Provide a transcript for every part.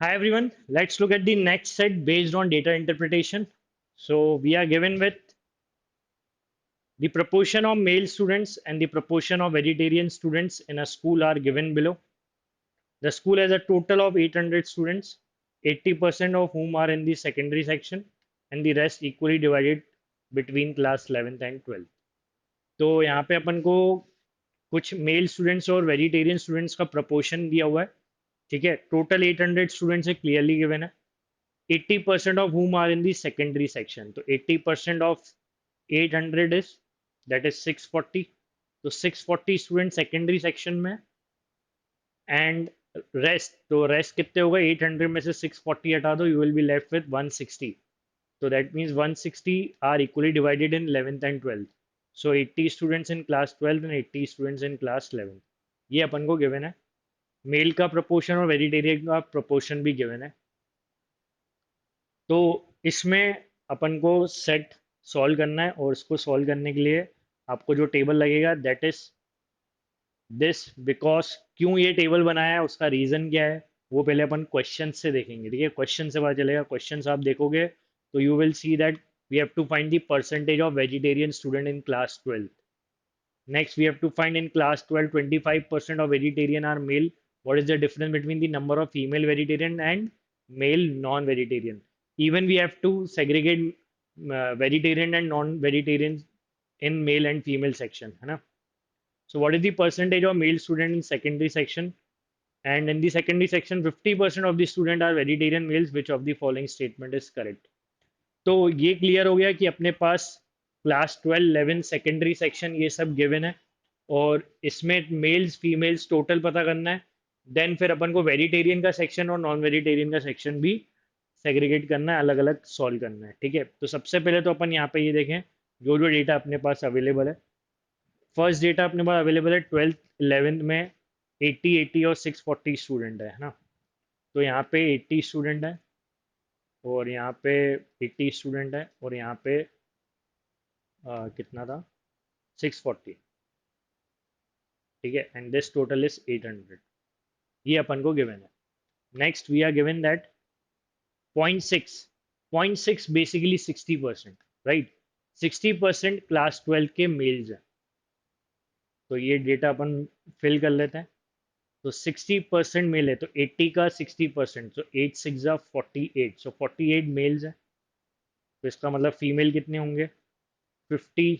Hi everyone, let's look at the next set based on data interpretation. So we are given with the proportion of male students and the proportion of vegetarian students in a school are given below. The school has a total of 800 students, 80% of whom are in the secondary section and the rest equally divided between class 11th and 12th. तो यहाँ पे अपन को कुछ mail students और vegetarian students का proportion दिया हुआ है. ठीक है, टोटल 800 स्टूडेंट्स है, क्लियरली गिवन है. 80% of whom are in the secondary section. So 80% of 800 is that is 640. So 640 students secondary section में and rest. तो rest कितने होगा? 800 में से 640 हटा दो, you will be left with 160. So that means 160 are equally divided in 11th and 12th. So 80 students in class 12 and 80 students in class 11. ये अपन को given है. मेल का proportion और वेजिटेरियन का proportion भी given है. तो इसमें अपन को सेट सॉल्व करना है और इसको सॉल्व करने के लिए आपको जो टेबल लगेगा दैट इज दिस. बिकॉज क्यों ये टेबल बनाया है, उसका रीज़न क्या है, वो पहले अपन क्वेश्चन से देखेंगे. ठीक है, क्वेश्चन से पता चलेगा. क्वेश्चन आप देखोगे तो you will see that we have to find the percentage of vegetarian student in class 12. Next, we have to find in class 12, 25% of vegetarian are male. What is the difference between the number of female vegetarian and male non-vegetarian? Even we have to segregate vegetarian and non-vegetarian in male and female section. है ना? So what is the percentage of male student in secondary section? And in the secondary section, 50% of the student are vegetarian males. Which of the following statement is correct? तो ये clear हो गया कि अपने पास class 12 11 secondary section ये सब given है और इसमें मेल्स फीमेल्स टोटल पता करना है. देन फिर अपन को वेजिटेरियन का सेक्शन और नॉन वेजिटेरियन का सेक्शन भी सेग्रीगेट करना है, अलग अलग सॉल्व करना है. ठीक है, तो सबसे पहले तो अपन यहाँ पे ये देखें जो जो डेटा अपने पास अवेलेबल है. फर्स्ट डेटा अपने पास अवेलेबल है 12th 11th में 80 और 640 स्टूडेंट है ना. तो यहाँ पे 80 स्टूडेंट है और यहाँ पे 80 स्टूडेंट है और यहाँ पे कितना था 640. ठीक है, एंड दिस टोटल इज 800. ये अपन को गिवन है. Next we are given that 0.6 basically 60%, right. 60% class 12 के मेल्स हैं. तो ये डेटा अपन फिल कर लेते हैं. तो 60% मेल है तो 80 का 60%, so 8 6 48, so 48 मेल्स हैं. तो इसका मतलब फीमेल कितने होंगे? 50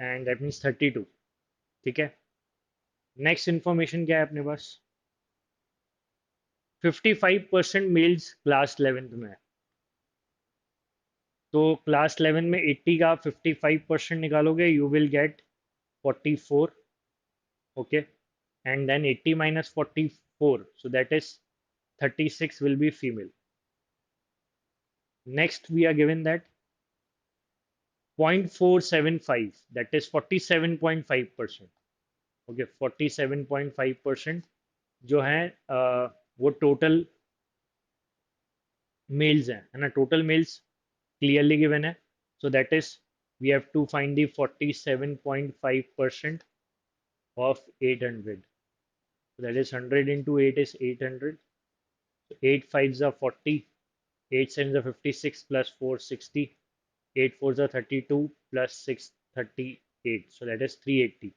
एंड दैट मीन्स 32. ठीक है, नेक्स्ट इन्फॉर्मेशन क्या है अपने पास? 55% मेल्स क्लास 11th में है. तो क्लास 11 में 80 का 55% निकालोगे you will get 44. Okay, and then 80 minus 44, so that is 36 will be female. Next we are given that 0.475, that is 47.5%. Okay, 47.5% जो है वो टोटल मेल्स हैं, है ना. टोटल मेल्स क्लियरली गिवन है. So that is we have to find the 47.5% of 800. So that is 100 into 8 is 800. So 8 5s are 40, 8 7s are 56 plus 4 60, 8 4s are 32 plus 6 38. So that is 380.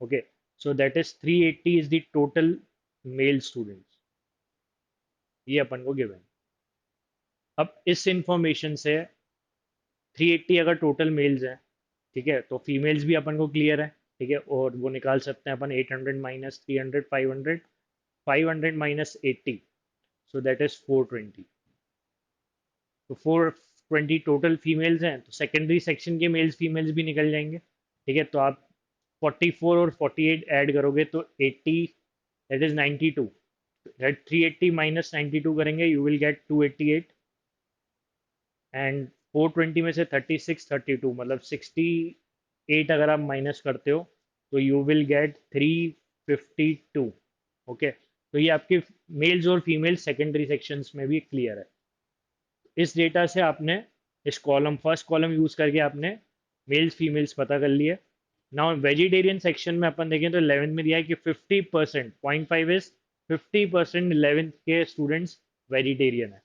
Okay, so that is 380 is the total male students. ये अपन को given. अब इस information से 380 अगर total mails हैं, ठीक है, तो फीमेल्स भी अपन को क्लियर है. ठीक है, और वो निकाल सकते हैं अपन 800 minus 300 500, 500 minus 80, so that is 420. तो 420 टोटल फीमेल्स हैं तो सेकेंडरी सेक्शन के मेल्स फीमेल्स भी निकल जाएंगे. ठीक है, तो आप 44 और 48 ऐड करोगे तो 80, दैट इज 92. दैट 380 माइनस 92 करेंगे यू विल गेट 288. एंड 420 में से 36 32 मतलब 68 अगर आप माइनस करते हो तो यू विल गेट 352. ओके, तो ये आपके मेल्स और फीमेल्स सेकेंडरी सेक्शंस में भी क्लियर है. इस डेटा से आपने इस कॉलम फर्स्ट कॉलम यूज करके आपने मेल्स फीमेल्स पता कर लिए. नाउ वेजिटेरियन सेक्शन में अपन देखें तो 11th में दिया है कि 50%, 0.5 इज 50% 11th के स्टूडेंट्स वेजिटेरियन है।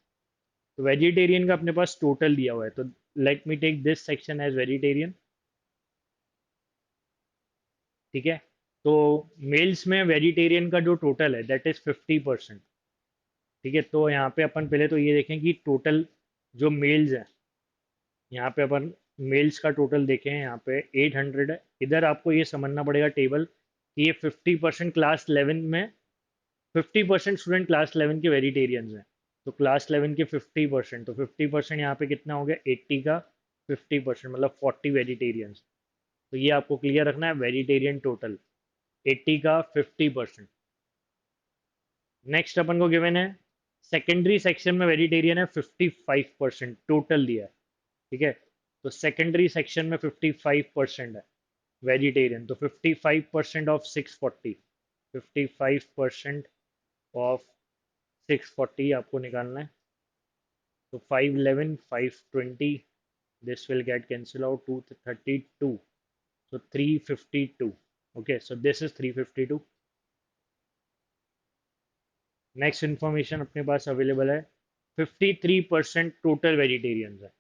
तो वेजिटेरियन का अपने पास टोटल दिया हुआ है, तो let me take this section as vegetarian. ठीक है, तो मेल्स में वेजिटेरियन का जो टोटल है दैट इज 50%। ठीक है, तो यहाँ पे अपन पहले तो ये देखें कि टोटल जो मेल्स हैं, यहाँ पे अपन मेल्स का टोटल देखें, यहाँ पे 800 है। इधर आपको ये समझना पड़ेगा टेबल कि ये 50% क्लास 11 में, 50% स्टूडेंट क्लास 11 के वेजिटेरियंस हैं। तो क्लास 11 के 50%, तो 50% यहाँ पे कितना हो गया, 80 का 50% मतलब 40 वेजिटेरियंस। तो ये आपको क्लियर रखना है, वेजिटेरियन टोटल 80 का 50%। नेक्स्ट अपन को गिवन है सेकेंडरी सेक्शन में वेजिटेरियन है 55% टोटल दिया है। ठीक है, तो सेकेंडरी सेक्शन में 55% है वेजिटेरियन, तो 55% ऑफ 640, 55% ऑफ 640 आपको निकालना है। तो 511 520, this will get cancelled out, 232, so 352. Okay, so this is 352। Next information अपने पास अवेलेबल है, 53% टोटल वेजिटेरियंस है।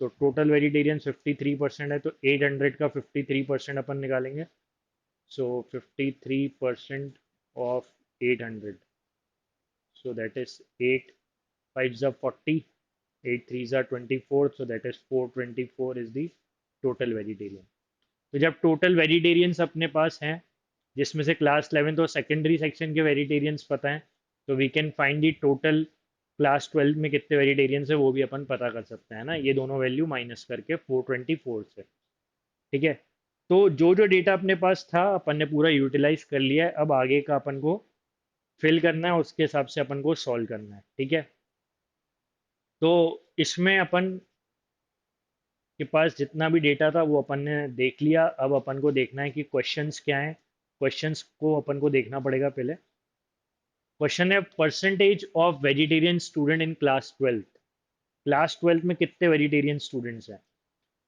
तो टोटल वेजिटेरियन 53% है, तो 800 का 53% अपन निकालेंगे। सो 53% ऑफ 800, सो दैट इज 8 5 जा 40, 8 3 जा 24, so that is 424 is the total vegetarian। तो जब टोटल वेजिटेरियंस अपने पास हैं, जिसमें से क्लास 11 तो सेकेंडरी सेक्शन के वेजिटेरियंस पता है, तो we can find the total class 12 में कितने वेजिटेरियंस है वो भी अपन पता कर सकते हैं ना, ये दोनों वैल्यू माइनस करके 424 से। ठीक है, तो जो जो डेटा अपने पास था अपन ने पूरा यूटिलाइज कर लिया है, अब आगे का अपन को फिल करना है, उसके हिसाब से अपन को सॉल्व करना है। ठीक है, तो इसमें अपन के पास जितना भी डेटा था वो अपन ने देख लिया। अब अपन को देखना है कि क्वेश्चंस क्या हैं, क्वेश्चंस को अपन को देखना पड़ेगा पहले। क्वेश्चन है percentage of vegetarian student in class 12। Class 12 में कितने वेजिटेरियन स्टूडेंट्स हैं?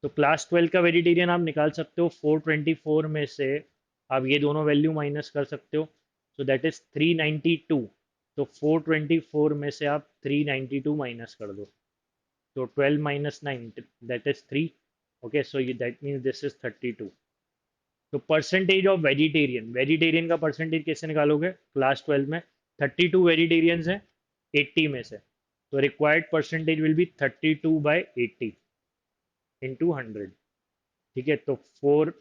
तो क्लास 12 का वेजिटेरियन आप निकाल सकते हो 424 में से, आप ये दोनों वैल्यू माइनस कर सकते हो, सो दैट इज 392। तो 424 में से आप 392 माइनस कर दो, तो 12 minus 9, that is 3। Okay, so that means this is 32। तो परसेंटेज ऑफ वेजिटेरियन, वेजिटेरियन का परसेंटेज कैसे निकालोगे? क्लास 12 में 32 वेजिटेरियंस हैं 80 में से, तो required percentage will be 32/80 into 100। ठीक है, तो 4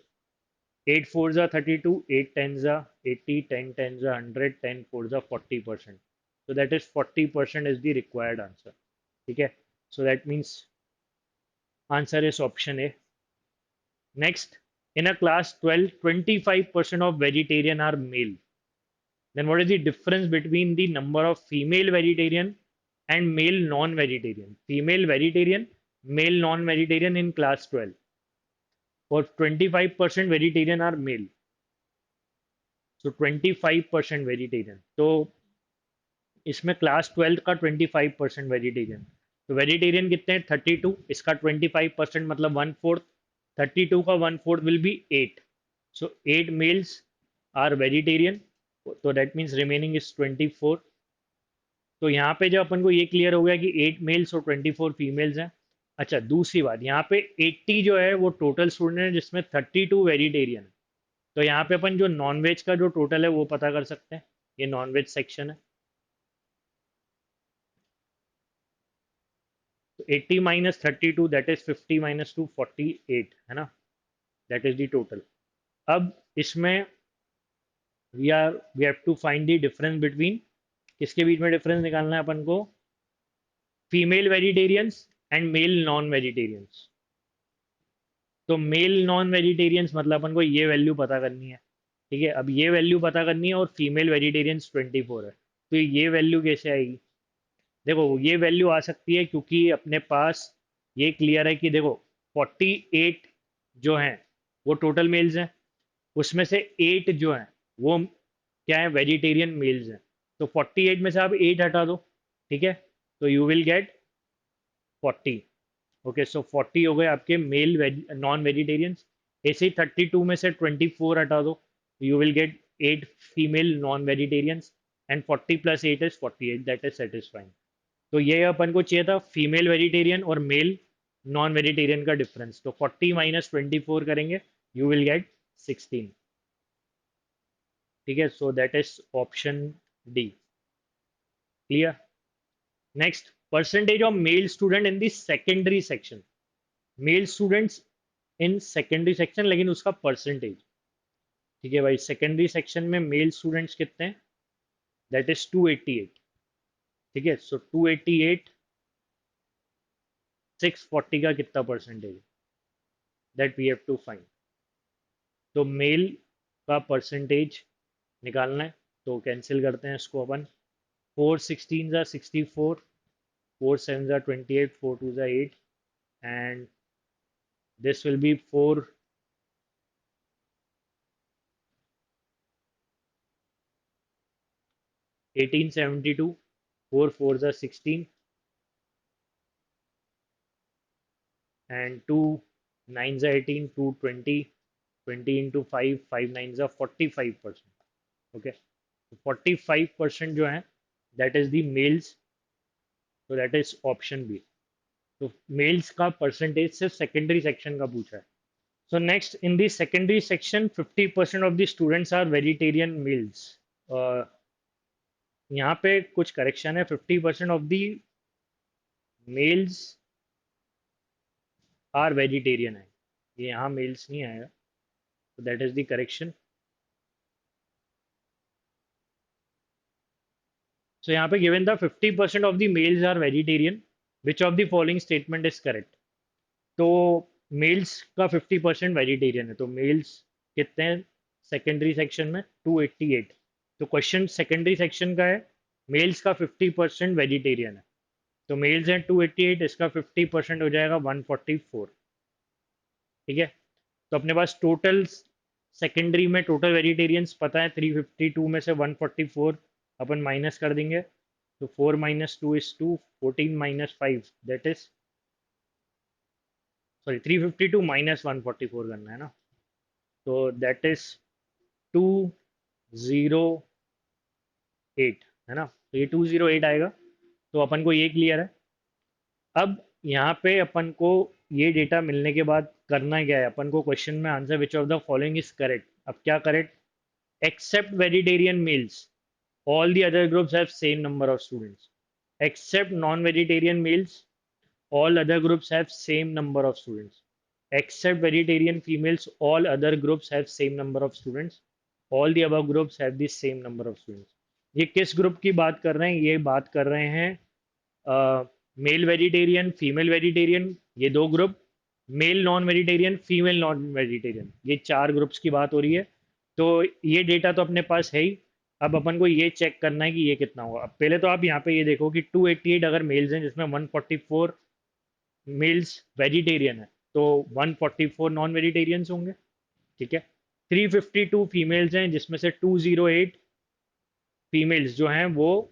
8 4 जा 32, 8 10 जा 80, 10 10 जा 100, 10 4 जा 40%, so that is 40% is the required answer। ठीक है, so that means answer is option A। Next, in a class 12, 25% of vegetarian are male. Then what is the difference between the number of female vegetarian and male non-vegetarian? Female vegetarian, male non-vegetarian in class 12, or 25% vegetarian are male. So 25% vegetarian. तो इसमें class 12 का 25% vegetarian, तो vegetarian कितने हैं 32, इसका 25% मतलब 1/4, 32 का 1/4 will be 8, so 8 males are vegetarian, तो दैट मीन्स रिमेनिंग इज 24। तो यहाँ पे जब अपन को ये क्लियर हो गया कि 8 मेल्स और 24 फीमेल्स हैं। अच्छा, दूसरी बात, यहाँ पे 80 जो है वो टोटल स्टूडेंट है, जिसमें 32 वेजिटेरियन है। तो यहाँ पे अपन जो नॉनवेज का जो टोटल है वो पता कर सकते हैं, ये नॉनवेज सेक्शन है। तो 80 माइनस 32 दैट इज 50 माइनस 2 48 है ना, दैट इज द टोटल। अब इसमें we have to find the difference between, किसके बीच में डिफरेंस निकालना है अपन को? Female vegetarians and male non vegetarians. तो मेल नॉन वेजिटेरियंस मतलब अपन को ये वैल्यू पता करनी है। ठीक है, अब ये वैल्यू पता करनी है, और फीमेल वेजिटेरियंस 24 है, तो ये वैल्यू कैसे आएगी? देखो ये वैल्यू आ सकती है क्योंकि अपने पास ये क्लियर है कि देखो 48 जो हैं वो टोटल मेल्स हैं, उसमें से 8 जो हैं वो क्या है, वेजिटेरियन मेल्स हैं। तो 48 में से आप 8 हटा दो। ठीक है, तो यू विल गेट 40। ओके, सो 40 हो गए आपके मेल नॉन वेजिटेरियंस। ऐसे ही 32 में से 24 हटा दो, you will gate 8 female non vegetarians. And 40 plus 8 is 48, that is satisfying. तो ये अपन को चाहिए था फीमेल वेजिटेरियन और मेल नॉन वेजिटेरियन का डिफरेंस। तो 40 माइनस 24 करेंगे, यू विल गेट 16। ठीक है, so that is option D. Clear. Next, percentage of male student in the secondary section. Male students in secondary section, लेकिन उसका परसेंटेज। ठीक है भाई, सेकेंडरी सेक्शन में मेल स्टूडेंट्स कितने हैं? That is 288। ठीक है, सो 288 640 का कितना परसेंटेज है, that we have to find. तो मेल का परसेंटेज निकालना है, तो कैंसिल करते हैं इसको अपन। 4 16 ज़ा 64, 4 7 ज़ा 28, 4 2 ज़ा 8, एंड दिस विल बी 4 1872, 4 4 ज़ा 16, and 2 9 ज़ा 18, 2 20, 20 into 5, 5 9 ज़ा 45%। ओके, 45% जो है दैट इज द मेल्स, तो दैट इज ऑप्शन बी। तो मेल्स का परसेंटेज सिर्फ सेकेंडरी सेक्शन का पूछा है। So next, in the secondary section 50% of the students are vegetarian males. यहाँ पे कुछ करेक्शन है, 50% of the males are vegetarian है, ये यहाँ मेल्स नहीं आएगा, तो that is the correction. So यहाँ पे गिवन था 50% of the males are vegetarian, which of the following statement is correct. तो मेल्स का 50% वेजिटेरियन है, तो मेल्स कितने हैं सेकेंडरी सेक्शन में? 288। तो क्वेश्चन सेकेंडरी सेक्शन का है, मेल्स का 50% वेजिटेरियन है, तो मेल्स हैं 288, इसका 50% हो जाएगा 144। ठीक है, तो अपने पास टोटल सेकेंडरी में टोटल वेजिटेरियंस पता है, 352 में से 144 अपन माइनस कर देंगे, तो 4 minus 2 is 2, 14 minus 5 that is, sorry 352 minus 144 करना है ना, तो दैट इज 208, है ना, तो ये 208 आएगा। तो अपन को ये क्लियर है। अब यहाँ पे अपन को ये डेटा मिलने के बाद करना क्या है, अपन को क्वेश्चन में answer which of the following is correct. अब क्या correct? Except vegetarian meals, all the other groups have same number of students, except non-vegetarian meals, all other groups have same number of students, except vegetarian females, all other groups have same number of students, all the above groups have the same number of students। ये किस group की बात कर रहे हैं? ये बात कर रहे हैं मेल वेजिटेरियन, फीमेल वेजिटेरियन, ये दो group, male non vegetarian, female non vegetarian, ये चार ग्रुप्स की बात हो रही है। तो ये डेटा तो अपने पास है ही। अब अपन को ये चेक करना है कि ये कितना होगा। अब पहले तो आप यहाँ पे ये देखो कि 288 अगर मेल्स हैं, जिसमें 144 मेल्स वेजिटेरियन है, तो 144 नॉन वेजिटेरियंस होंगे। ठीक है, 352 फीमेल्स हैं, जिसमें से 208 फीमेल्स जो हैं वो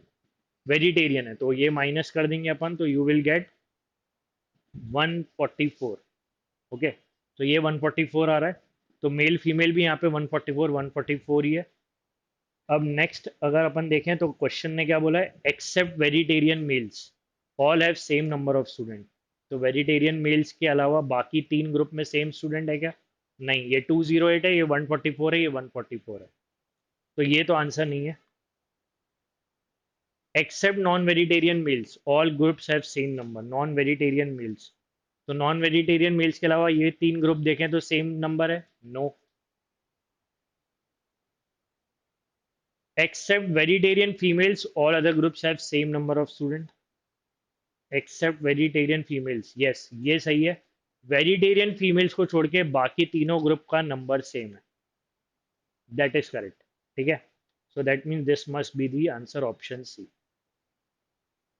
वेजिटेरियन है, तो ये माइनस कर देंगे अपन, तो यू विल गेट 144। ओके, तो ये 144 आ रहा है, तो मेल फीमेल भी यहाँ पे 144 144 ही है। अब नेक्स्ट अगर अपन देखें तो क्वेश्चन ने क्या बोला है, except vegetarian males all have same number of student. तो वेजिटेरियन मेल्स के अलावा बाकी तीन ग्रुप में सेम स्टूडेंट है क्या? नहीं, ये 208 है, ये 144 है, ये 144 है, तो ये तो आंसर नहीं है। Except non vegetarian males all groups have same number, non vegetarian males, तो नॉन वेजिटेरियन मेल्स के अलावा ये तीन ग्रुप देखें तो सेम नंबर है, no. Except vegetarian females all other groups have same number of student, except vegetarian females, yes ये सही है। वेजिटेरियन फीमेल्स को छोड़ के बाकी तीनों ग्रुप का नंबर सेम है, दैट इज करेक्ट। ठीक है, so that means this must be the answer option C.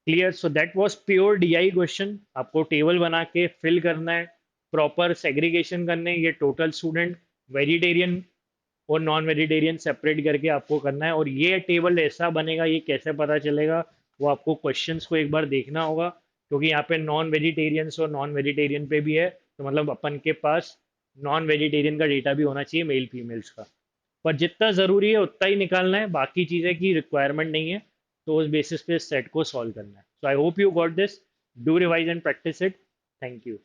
Clear, so that was pure DI question. आपको टेबल बना के फिल करना है, प्रॉपर सेग्रीगेशन करने, ये टोटल स्टूडेंट वेजिटेरियन और नॉन वेजिटेरियन सेपरेट करके आपको करना है। और ये टेबल ऐसा बनेगा, ये कैसे पता चलेगा, वो आपको क्वेश्चंस को एक बार देखना होगा, क्योंकि यहाँ पे नॉन वेजिटेरियंस और नॉन वेजिटेरियन पे भी है, तो मतलब अपन के पास नॉन वेजिटेरियन का डेटा भी होना चाहिए मेल फीमेल्स का। पर जितना ज़रूरी है उतना ही निकालना है, बाकी चीज़ें की रिक्वायरमेंट नहीं है। तो उस बेसिस पे सेट को सॉल्व करना है। So I hope you got this. Do revise and practise it. Thank you.